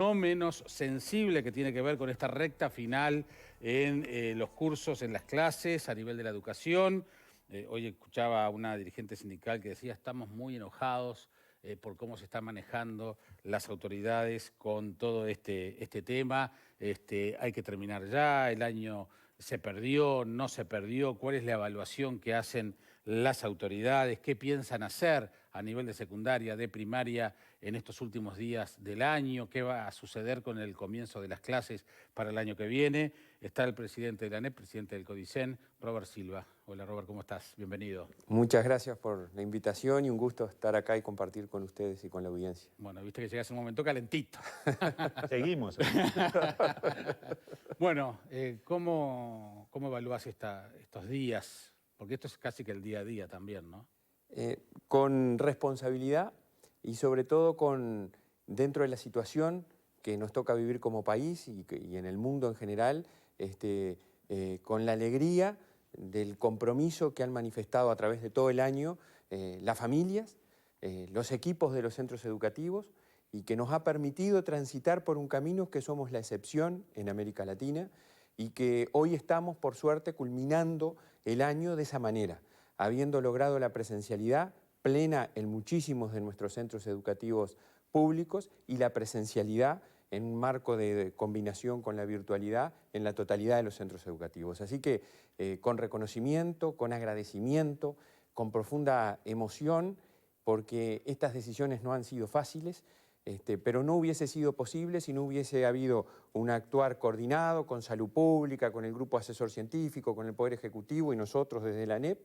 no menos sensible, que tiene que ver con esta recta final en los cursos, en las clases, a nivel de la educación. Hoy escuchaba a una dirigente sindical que decía: estamos muy enojados por cómo se están manejando las autoridades con todo este tema. Hay que terminar ya, el año se perdió, no se perdió. ¿Cuál es la evaluación que hacen las autoridades? ¿Qué piensan hacer a nivel de secundaria, de primaria, en estos últimos días del año? ¿Qué va a suceder con el comienzo de las clases para el año que viene? Está el presidente de la ANEP, presidente del CODICEN, Robert Silva. Hola Robert, ¿cómo estás? Bienvenido. Muchas gracias por la invitación y un gusto estar acá y compartir con ustedes y con la audiencia. Bueno, viste que llegas en un momento calentito. Seguimos. Bueno, ¿cómo evalúas estos días? Porque esto es casi que el día a día también, ¿no? Con responsabilidad y sobre todo dentro de la situación que nos toca vivir como país y en el mundo en general, con la alegría del compromiso que han manifestado a través de todo el año las familias, los equipos de los centros educativos, y que nos ha permitido transitar por un camino que somos la excepción en América Latina y que hoy estamos, por suerte, culminando el año de esa manera, habiendo logrado la presencialidad plena en muchísimos de nuestros centros educativos públicos y la presencialidad en un marco de combinación con la virtualidad en la totalidad de los centros educativos. Así que con reconocimiento, con agradecimiento, con profunda emoción, porque estas decisiones no han sido fáciles, pero no hubiese sido posible si no hubiese habido un actuar coordinado con Salud Pública, con el Grupo Asesor Científico, con el Poder Ejecutivo y nosotros desde la ANEP,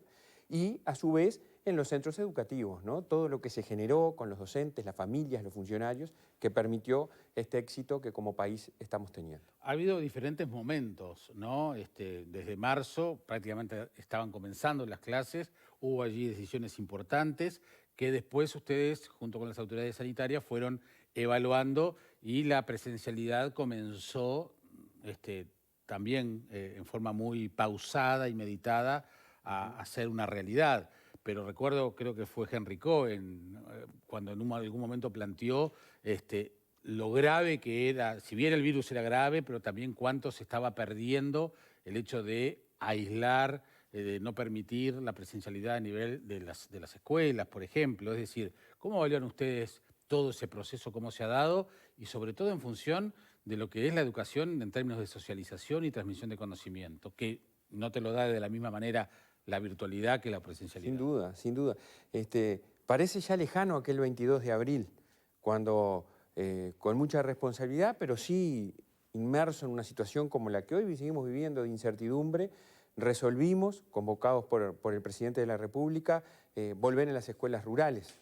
y a su vez en los centros educativos, ¿no? Todo lo que se generó con los docentes, las familias, los funcionarios, que permitió este éxito que como país estamos teniendo. Ha habido diferentes momentos, ¿no? Desde marzo prácticamente estaban comenzando las clases, hubo allí decisiones importantes que después ustedes, junto con las autoridades sanitarias, fueron evaluando y la presencialidad comenzó también en forma muy pausada y meditada a ser una realidad. Pero recuerdo, creo que fue Henry Cohen, cuando en algún momento planteó lo grave que era, si bien el virus era grave, pero también cuánto se estaba perdiendo el hecho de aislar, de no permitir la presencialidad a nivel de las escuelas, por ejemplo. Es decir, ¿cómo evalúan ustedes todo ese proceso, cómo se ha dado, y sobre todo en función de lo que es la educación en términos de socialización y transmisión de conocimiento, que no te lo da de la misma manera la virtualidad que la presencialidad? Sin duda, sin duda. Parece ya lejano aquel 22 de abril, cuando con mucha responsabilidad, pero sí inmerso en una situación como la que hoy seguimos viviendo de incertidumbre, resolvimos, convocados por el presidente de la República, volver en las escuelas rurales.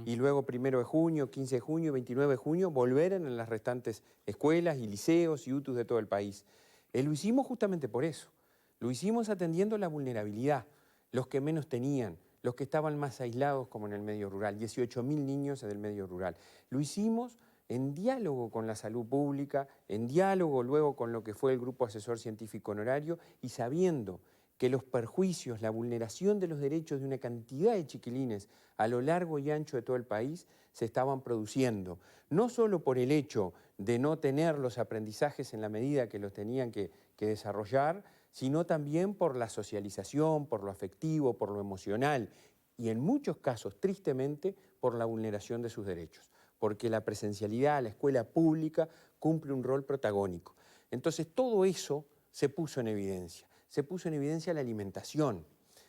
Y luego 1 de junio, 15 de junio, 29 de junio, volver en las restantes escuelas y liceos y UTUs de todo el país. Lo hicimos justamente por eso. Lo hicimos atendiendo la vulnerabilidad, los que menos tenían, los que estaban más aislados como en el medio rural, 18.000 niños en el medio rural. Lo hicimos en diálogo con la salud pública, en diálogo luego con lo que fue el Grupo Asesor Científico Honorario y sabiendo que los perjuicios, la vulneración de los derechos de una cantidad de chiquilines a lo largo y ancho de todo el país se estaban produciendo, no solo por el hecho de no tener los aprendizajes en la medida que los tenían que desarrollar, sino también por la socialización, por lo afectivo, por lo emocional y en muchos casos, tristemente, por la vulneración de sus derechos, porque la presencialidad, la escuela pública, cumple un rol protagónico. Entonces, todo eso se puso en evidencia. Se puso en evidencia la alimentación.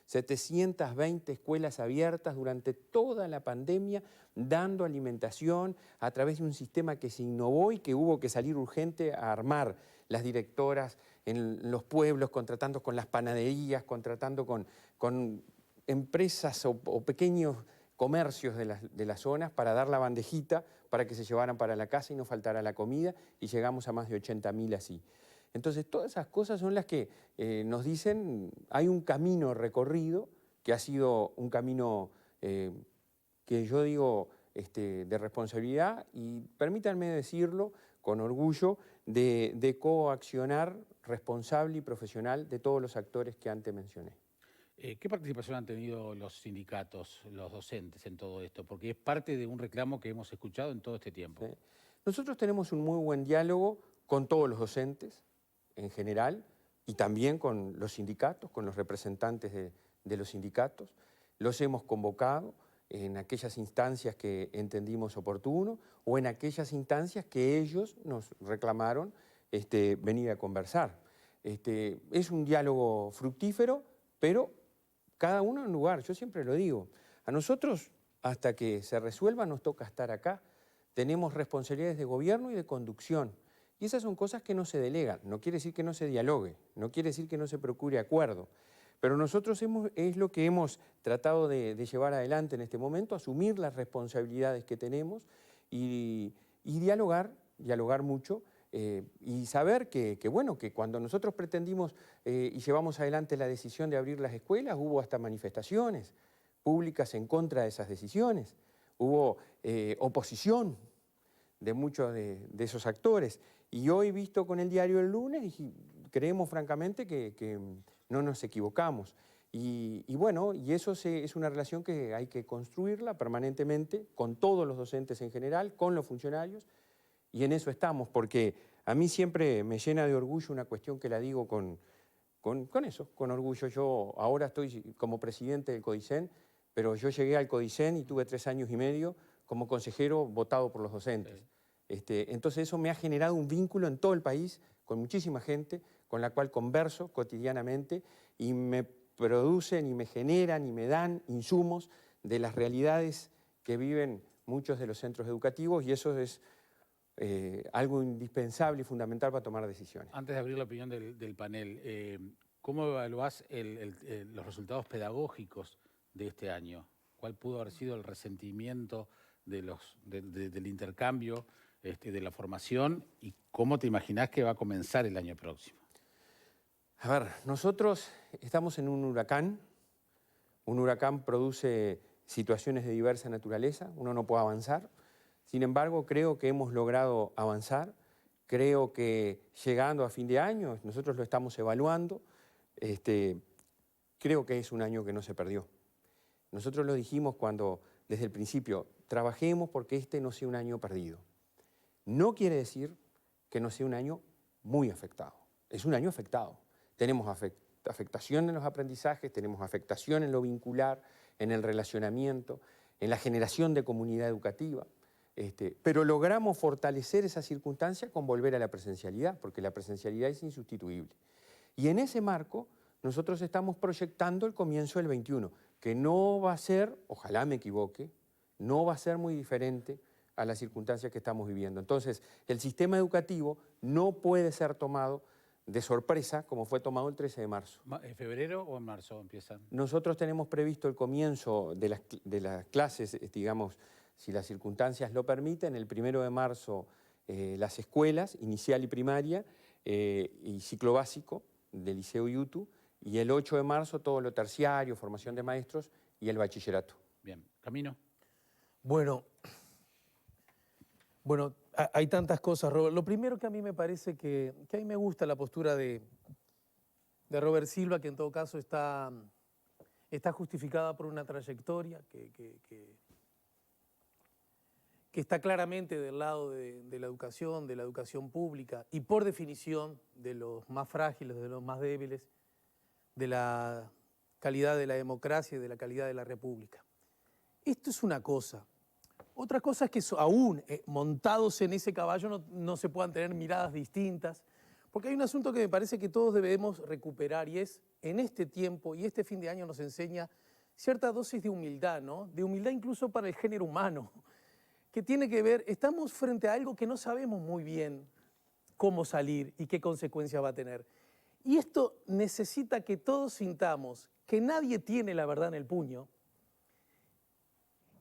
720 escuelas abiertas durante toda la pandemia, dando alimentación a través de un sistema que se innovó y que hubo que salir urgente a armar. Las directoras en los pueblos, contratando con las panaderías, contratando con empresas o pequeños comercios de las zonas para dar la bandejita para que se llevaran para la casa y no faltara la comida, y llegamos a más de 80.000 así. Entonces, todas esas cosas son las que nos dicen, hay un camino recorrido, que ha sido un camino que yo digo de responsabilidad, y permítanme decirlo con orgullo, de coaccionar responsable y profesional de todos los actores que antes mencioné. ¿Qué participación han tenido los sindicatos, los docentes en todo esto? Porque es parte de un reclamo que hemos escuchado en todo este tiempo. ¿Sí? Nosotros tenemos un muy buen diálogo con todos los docentes en general y también con los sindicatos, con los representantes de los sindicatos. Los hemos convocado en aquellas instancias que entendimos oportuno o en aquellas instancias que ellos nos reclamaron venir a conversar. Es un diálogo fructífero, pero cada uno en un lugar. Yo siempre lo digo, a nosotros hasta que se resuelva nos toca estar acá. Tenemos responsabilidades de gobierno y de conducción. Y esas son cosas que no se delegan. No quiere decir que no se dialogue, no quiere decir que no se procure acuerdo. Pero nosotros es lo que hemos tratado de llevar adelante en este momento, asumir las responsabilidades que tenemos y dialogar mucho y saber que cuando nosotros pretendimos y llevamos adelante la decisión de abrir las escuelas, hubo hasta manifestaciones públicas en contra de esas decisiones, hubo oposición de muchos de esos actores. Y hoy, visto con el diario el lunes, creemos francamente que no nos equivocamos. Y eso es una relación que hay que construirla permanentemente con todos los docentes en general, con los funcionarios, y en eso estamos, porque a mí siempre me llena de orgullo una cuestión que la digo con orgullo. Yo ahora estoy como presidente del CODICEN, pero yo llegué al CODICEN y tuve 3 años y medio como consejero votado por los docentes. Sí. Entonces eso me ha generado un vínculo en todo el país con muchísima gente con la cual converso cotidianamente y me producen y me generan y me dan insumos de las realidades que viven muchos de los centros educativos y eso es algo indispensable y fundamental para tomar decisiones. Antes de abrir la opinión del panel, ¿cómo evaluás los resultados pedagógicos de este año? ¿Cuál pudo haber sido el resentimiento del intercambio, de la formación, y cómo te imaginás que va a comenzar el año próximo? A ver, nosotros estamos en un huracán produce situaciones de diversa naturaleza, uno no puede avanzar, sin embargo creo que hemos logrado avanzar, creo que llegando a fin de año, nosotros lo estamos evaluando, creo que es un año que no se perdió. Nosotros lo dijimos desde el principio, trabajemos porque este no sea un año perdido. No quiere decir que no sea un año muy afectado. Es un año afectado. Tenemos afectación en los aprendizajes, tenemos afectación en lo vincular, en el relacionamiento, en la generación de comunidad educativa. Pero logramos fortalecer esa circunstancia con volver a la presencialidad, porque la presencialidad es insustituible. Y en ese marco, nosotros estamos proyectando el comienzo del 21, que no va a ser, ojalá me equivoque, no va a ser muy diferente a las circunstancias que estamos viviendo. Entonces, el sistema educativo no puede ser tomado de sorpresa como fue tomado el 13 de marzo. ¿En febrero o en marzo empiezan? Nosotros tenemos previsto el comienzo de las clases, digamos, si las circunstancias lo permiten, el 1 de marzo las escuelas, inicial y primaria, y ciclo básico del Liceo IUTU, y el 8 de marzo todo lo terciario, formación de maestros y el bachillerato. Bien. Camino. Bueno, hay tantas cosas, Robert. Lo primero que a mí me parece que a mí me gusta la postura de Robert Silva, que en todo caso está justificada por una trayectoria que está claramente del lado de la educación pública y por definición de los más frágiles, de los más débiles, de la calidad de la democracia y de la calidad de la república. Esto es una cosa. Otra cosa es que aún montados en ese caballo no se puedan tener miradas distintas, porque hay un asunto que me parece que todos debemos recuperar y es, en este tiempo y este fin de año nos enseña cierta dosis de humildad, ¿no? De humildad incluso para el género humano, que tiene que ver, estamos frente a algo que no sabemos muy bien cómo salir y qué consecuencias va a tener. Y esto necesita que todos sintamos que nadie tiene la verdad en el puño,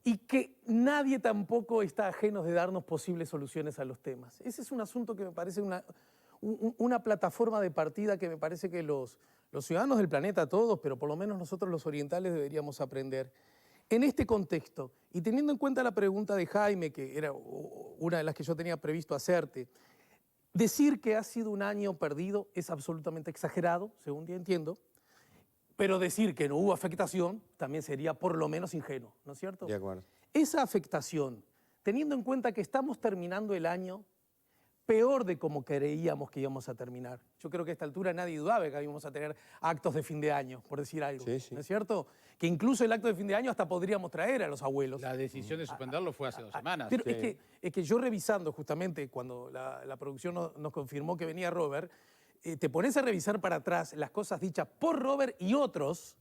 y que nadie tampoco está ajeno de darnos posibles soluciones a los temas. Ese es un asunto que me parece una plataforma de partida que me parece que los ciudadanos del planeta, todos, pero por lo menos nosotros los orientales deberíamos aprender. En este contexto, y teniendo en cuenta la pregunta de Jaime, que era una de las que yo tenía previsto hacerte, decir que ha sido un año perdido es absolutamente exagerado, según yo entiendo, pero decir que no hubo afectación también sería por lo menos ingenuo, ¿no es cierto? De acuerdo. Esa afectación teniendo en cuenta que estamos terminando el año peor de como creíamos que íbamos a terminar. Yo creo que a esta altura nadie dudaba que íbamos a tener actos de fin de año, por decir algo. Sí, sí. ¿No es cierto? Que incluso el acto de fin de año hasta podríamos traer a los abuelos. La decisión de suspenderlo fue hace 2 semanas. Pero Sí. es que yo revisando justamente cuando la producción nos confirmó que venía Robert, te pones a revisar para atrás las cosas dichas por Robert y otros,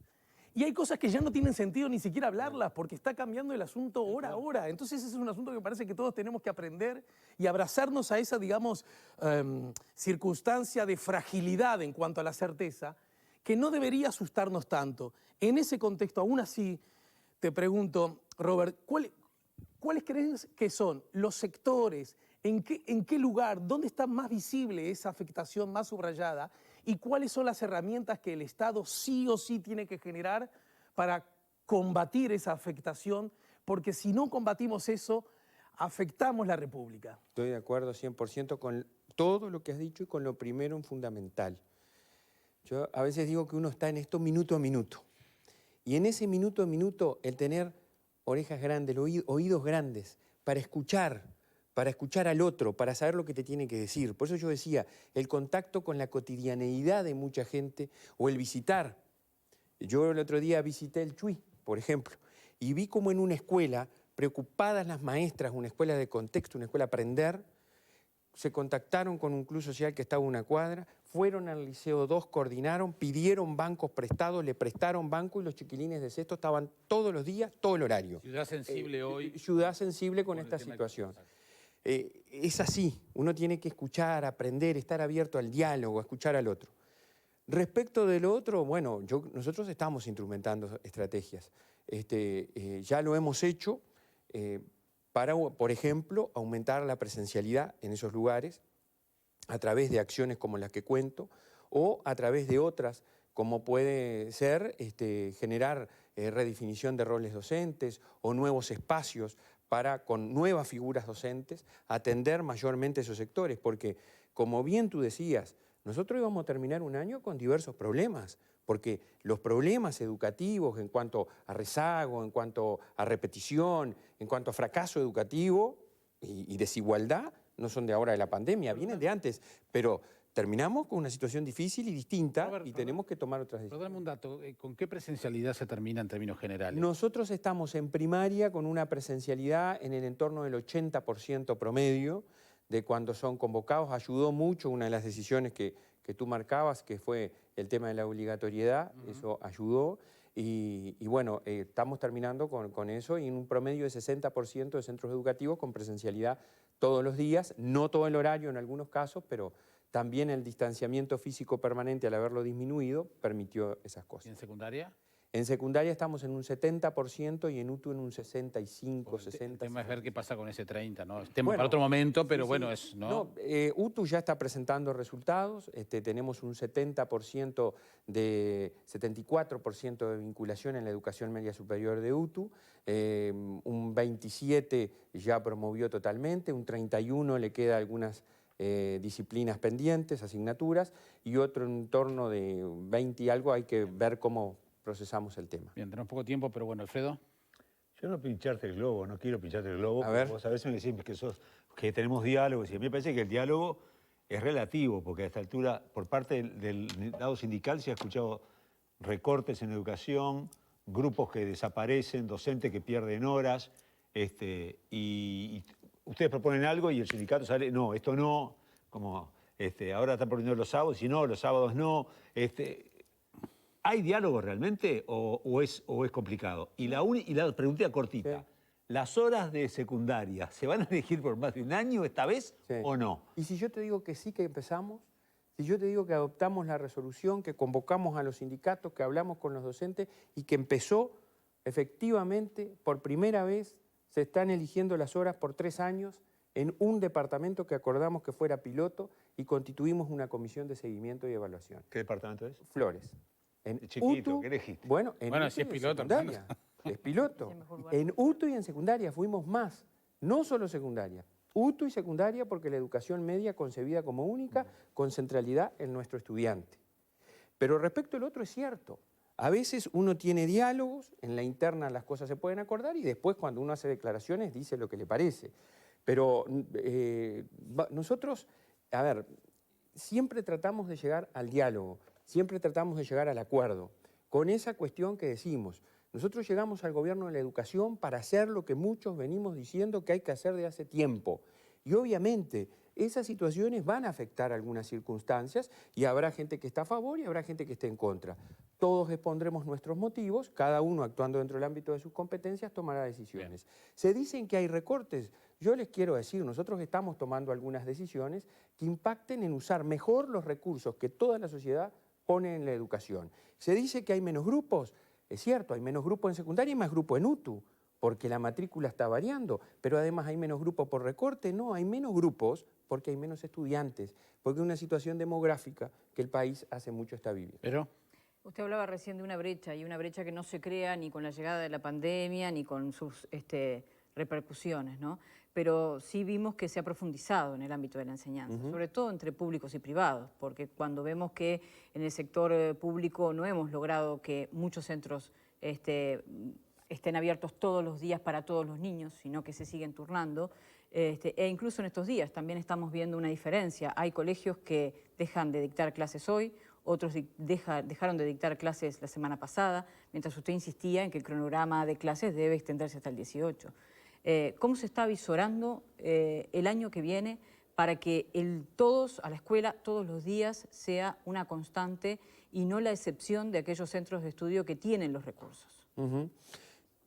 y hay cosas que ya no tienen sentido ni siquiera hablarlas porque está cambiando el asunto hora a hora. Entonces ese es un asunto que me parece que todos tenemos que aprender y abrazarnos a esa, digamos, circunstancia de fragilidad en cuanto a la certeza, que no debería asustarnos tanto. En ese contexto, aún así, te pregunto, Robert, ¿cuáles crees que son los sectores, en qué lugar, dónde está más visible esa afectación más subrayada y cuáles son las herramientas que el Estado sí o sí tiene que generar para combatir esa afectación? Porque si no combatimos eso, afectamos la República. Estoy de acuerdo 100% con todo lo que has dicho y con lo primero en fundamental. Yo a veces digo que uno está en esto minuto a minuto. Y en ese minuto a minuto, el tener orejas grandes, oídos grandes, para escuchar al otro, para saber lo que te tiene que decir. Por eso yo decía, el contacto con la cotidianeidad de mucha gente o el visitar. Yo el otro día visité el Chuy, por ejemplo, y vi como en una escuela, preocupadas las maestras, una escuela de contexto, una escuela aprender, se contactaron con un club social que estaba a una cuadra, fueron al Liceo 2, coordinaron, pidieron bancos prestados, le prestaron banco y los chiquilines de sexto estaban todos los días, todo el horario. Ciudad sensible hoy. Ciudad sensible con por el esta tema situación. que- Es así, uno tiene que escuchar, aprender, estar abierto al diálogo, a escuchar al otro. Respecto del otro, bueno, nosotros estamos instrumentando estrategias. Ya lo hemos hecho para, por ejemplo, aumentar la presencialidad en esos lugares a través de acciones como las que cuento o a través de otras, como puede ser generar redefinición de roles docentes o nuevos espacios para, con nuevas figuras docentes, atender mayormente esos sectores, porque, como bien tú decías, nosotros íbamos a terminar un año con diversos problemas, porque los problemas educativos en cuanto a rezago, en cuanto a repetición, en cuanto a fracaso educativo y desigualdad, no son de ahora de la pandemia, vienen de antes, pero terminamos con una situación difícil y distinta y tenemos que tomar otras decisiones. Pero dame un dato, ¿con qué presencialidad se termina en términos generales? Nosotros estamos en primaria con una presencialidad en el entorno del 80% promedio de cuando son convocados. Ayudó mucho una de las decisiones que tú marcabas, que fue el tema de la obligatoriedad, eso ayudó. Y bueno, estamos terminando con eso y en un promedio de 60% de centros educativos con presencialidad todos los días, no todo el horario en algunos casos, pero también el distanciamiento físico permanente, al haberlo disminuido, permitió esas ¿Y cosas. en secundaria? En secundaria estamos en un 70% y en UTU en un 65, Porque 60. El tema es ver qué pasa con ese 30, ¿no? Tema Bueno, para otro momento, pero sí, bueno, sí. es, ¿no? UTU ya está presentando resultados, tenemos un 70% de 74% de vinculación en la educación media superior de UTU, un 27% ya promovió totalmente, un 31% le queda algunas disciplinas pendientes, asignaturas, y otro en torno de 20 y algo hay que ver cómo procesamos el tema. Bien, tenemos poco tiempo, pero bueno, Alfredo. Yo no pincharte el globo, no quiero pincharte el globo, A porque ver. vos a veces me decís que tenemos diálogos, y a mí me parece que el diálogo es relativo, porque a esta altura, por parte del lado sindical, se ha escuchado recortes en educación, grupos que desaparecen, docentes que pierden horas, y ustedes proponen algo y el sindicato sale, no, esto no, como ahora están proponiendo los sábados, y no, los sábados no. ¿Hay diálogo realmente o es complicado? Y la preguntita cortita, Sí. ¿las horas de secundaria se van a elegir por más de un año esta vez Sí. o no? Y si yo te digo que sí que empezamos, si yo te digo que adoptamos la resolución, que convocamos a los sindicatos, que hablamos con los docentes y que empezó efectivamente, por primera vez, se están eligiendo las horas por 3 años en un departamento que acordamos que fuera piloto y constituimos una comisión de seguimiento y evaluación. ¿Qué departamento es? Flores. En Chiquito, UTU, ¿qué elegiste? Bueno, en Bueno, UTU si es y en piloto, secundaria. Es piloto. En UTU y en secundaria fuimos más, no solo secundaria. UTU y secundaria porque la educación media concebida como única, con centralidad en nuestro estudiante. Pero respecto al otro es cierto. A veces uno tiene diálogos, en la interna las cosas se pueden acordar y después cuando uno hace declaraciones dice lo que le parece. Pero nosotros, a ver, siempre tratamos de llegar al diálogo, siempre tratamos de llegar al acuerdo, con esa cuestión que decimos. Nosotros llegamos al gobierno de la educación para hacer lo que muchos venimos diciendo que hay que hacer de hace tiempo. Y obviamente esas situaciones van a afectar algunas circunstancias y habrá gente que está a favor y habrá gente que esté en contra. Todos expondremos nuestros motivos, cada uno actuando dentro del ámbito de sus competencias tomará decisiones. Se dicen que hay recortes. Yo les quiero decir, nosotros estamos tomando algunas decisiones que impacten en usar mejor los recursos que toda la sociedad pone en la educación. Se dice que hay menos grupos. Es cierto, hay menos grupos en secundaria y más grupos en UTU, porque la matrícula está variando, pero además hay menos grupos por recorte. No, hay menos grupos porque hay menos estudiantes, porque es una situación demográfica que el país hace mucho está viviendo. Pero usted hablaba recién de una brecha, y una brecha que no se crea ni con la llegada de la pandemia, ni con sus repercusiones, ¿no? Pero sí vimos que se ha profundizado en el ámbito de la enseñanza, sobre todo entre públicos y privados, porque cuando vemos que en el sector público no hemos logrado que muchos centros estén abiertos todos los días para todos los niños, sino que se siguen turnando, e incluso en estos días también estamos viendo una diferencia. Hay colegios que dejan de dictar clases hoy, otros dejaron de dictar clases la semana pasada, mientras usted insistía en que el cronograma de clases debe extenderse hasta el 18. ¿Cómo se está visorando el año que viene para que todos a la escuela, todos los días, sea una constante y no la excepción de aquellos centros de estudio que tienen los recursos?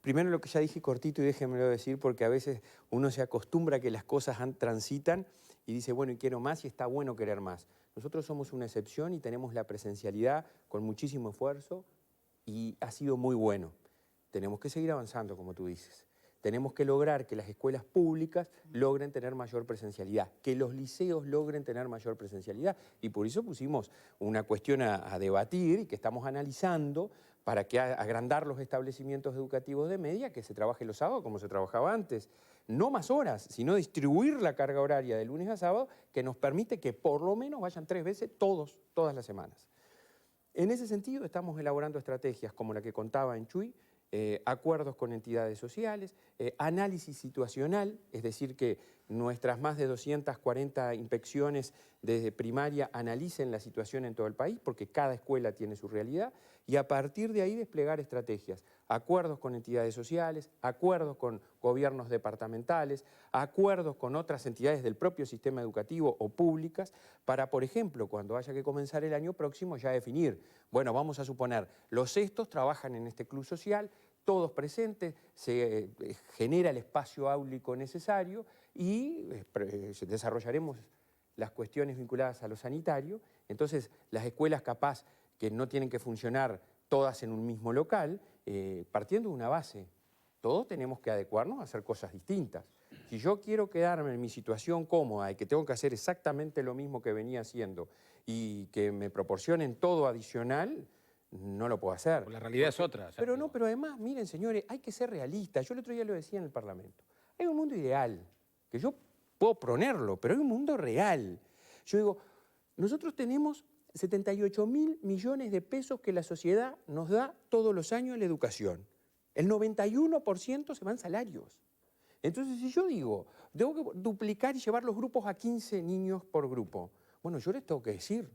Primero lo que ya dije cortito y déjenmelo decir, porque a veces uno se acostumbra a que las cosas transitan y dice, bueno, y quiero más y está bueno querer más. Nosotros somos una excepción y tenemos la presencialidad con muchísimo esfuerzo y ha sido muy bueno. Tenemos que seguir avanzando, como tú dices. Tenemos que lograr que las escuelas públicas logren tener mayor presencialidad, que los liceos logren tener mayor presencialidad. Y por eso pusimos una cuestión a debatir y que estamos analizando para que agrandar los establecimientos educativos de media, que se trabaje los sábados como se trabajaba antes. No más horas, sino distribuir la carga horaria de lunes a sábado, que nos permite que por lo menos vayan 3 veces todas las semanas. En ese sentido estamos elaborando estrategias como la que contaba en Chuy, acuerdos con entidades sociales, análisis situacional, es decir, que nuestras más de 240 inspecciones desde primaria analicen la situación en todo el país, porque cada escuela tiene su realidad, y a partir de ahí desplegar estrategias, acuerdos con entidades sociales, acuerdos con gobiernos departamentales, acuerdos con otras entidades del propio sistema educativo o públicas, para, por ejemplo, cuando haya que comenzar el año próximo, ya definir, bueno, vamos a suponer, los sextos trabajan en este club social, todos presentes, se genera el espacio áulico necesario y desarrollaremos las cuestiones vinculadas a lo sanitario. Entonces, las escuelas capaz que no tienen que funcionar todas en un mismo local, partiendo de una base. Todos tenemos que adecuarnos a hacer cosas distintas. Si yo quiero quedarme en mi situación cómoda y que tengo que hacer exactamente lo mismo que venía haciendo y que me proporcionen todo adicional, no lo puedo hacer. la realidad es otra. Pero no, pero además, miren, señores, hay que ser realistas. Yo el otro día lo decía en el Parlamento. Hay un mundo ideal, que yo puedo ponerlo, pero hay un mundo real. Yo digo, nosotros tenemos 78.000 millones de pesos que la sociedad nos da todos los años en la educación. El 91% se van salarios. Entonces, si yo digo, tengo que duplicar y llevar los grupos a 15 niños por grupo, bueno, yo les tengo que decir,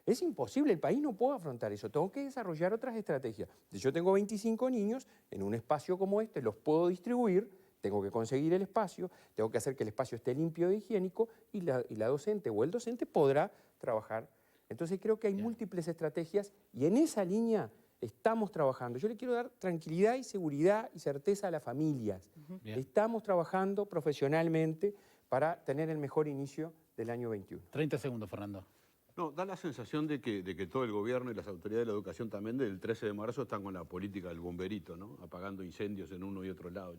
es imposible, el país no puede afrontar eso, tengo que desarrollar otras estrategias. Si yo tengo 25 niños, en un espacio como este los puedo distribuir, tengo que conseguir el espacio, tengo que hacer que el espacio esté limpio e higiénico y la docente o el docente podrá trabajar. Entonces creo que hay múltiples estrategias y en esa línea estamos trabajando. Yo le quiero dar tranquilidad y seguridad y certeza a las familias. Estamos trabajando profesionalmente para tener el mejor inicio del año 21. 30 segundos, Fernando. No, da la sensación de que todo el gobierno y las autoridades de la educación también del 13 de marzo están con la política del bomberito, ¿no? Apagando incendios en uno y otro lado.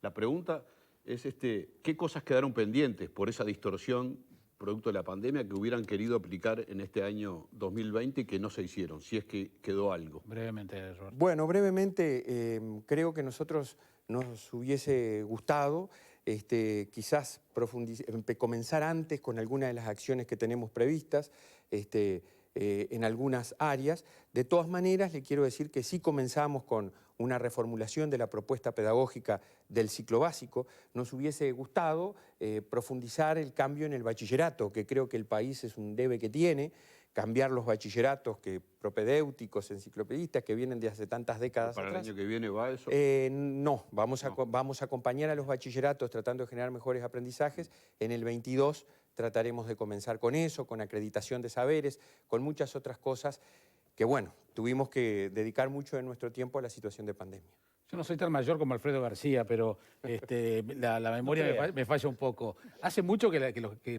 La pregunta es ¿qué cosas quedaron pendientes por esa distorsión producto de la pandemia que hubieran querido aplicar en este año 2020 y que no se hicieron, si es que quedó algo? Brevemente, Roberto. Bueno, brevemente, creo que nosotros nos hubiese gustado quizás comenzar antes con algunas de las acciones que tenemos previstas. en algunas áreas. De todas maneras, le quiero decir que sí comenzamos con una reformulación de la propuesta pedagógica del ciclo básico. Nos hubiese gustado profundizar el cambio en el bachillerato, que creo que el país es un debe que tiene, cambiar los bachilleratos propedéuticos, enciclopedistas, que vienen de hace tantas décadas ¿Para atrás. el año que viene va eso? No, vamos a acompañar a los bachilleratos tratando de generar mejores aprendizajes. En el 22 trataremos de comenzar con eso, con acreditación de saberes, con muchas otras cosas que, bueno, tuvimos que dedicar mucho de nuestro tiempo a la situación de pandemia. Yo no soy tan mayor como Alfredo García, pero la memoria me falla un poco. ¿Hace mucho que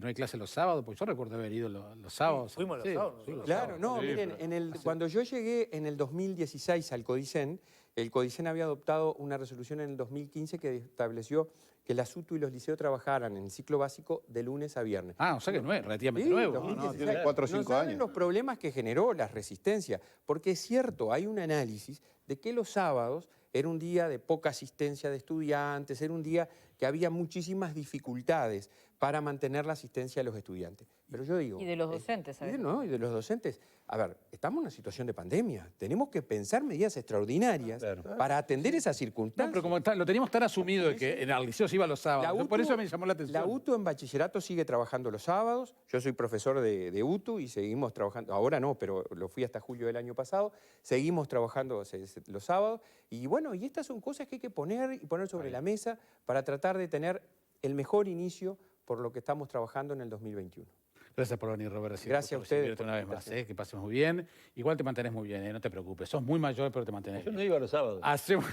no hay clase los sábados? Porque yo recuerdo haber ido los sábados. fuimos los sábados. Claro, no, miren, cuando yo llegué en el 2016 al CODICEN, el CODICEN había adoptado una resolución en el 2015 que estableció que la SUTU y los liceos trabajaran en el ciclo básico de lunes a viernes. Ah, o sea que no es relativamente Sí, nuevo. 2016. tiene 4 o No 5 saben años. los problemas que generó la resistencia, porque es cierto, hay un análisis de que los sábados era un día de poca asistencia de estudiantes, era un día que había muchísimas dificultades para mantener la asistencia de los estudiantes. Pero yo digo... Y de los docentes, y ¿sabes? y de los docentes. A ver, estamos en una situación de pandemia. Tenemos que pensar medidas extraordinarias para atender esas No, circunstancias. pero como lo teníamos tan asumido de que en el liceo se iba los sábados, por eso me llamó la atención. La UTU en bachillerato sigue trabajando los sábados. Yo soy profesor de UTU y seguimos trabajando, ahora no, pero lo fui hasta julio del año pasado. Seguimos trabajando los sábados. Y bueno, y estas son cosas que hay que poner sobre la mesa para tratar de tener el mejor inicio por lo que estamos trabajando en el 2021. Gracias por venir, Roberto. Gracias a ustedes Recibirte por una la vez más, invitación. que pases muy bien. Igual te mantenés muy bien, no te preocupes. Sos muy mayor, pero te mantenés Yo bien. no iba los sábados. Hacemos,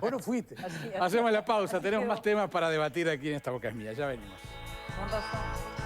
Vos no fuiste. Así hacemos la pausa. Tenemos quedó. más temas para debatir aquí en Esta Boca es Mía. Ya venimos. Con razón.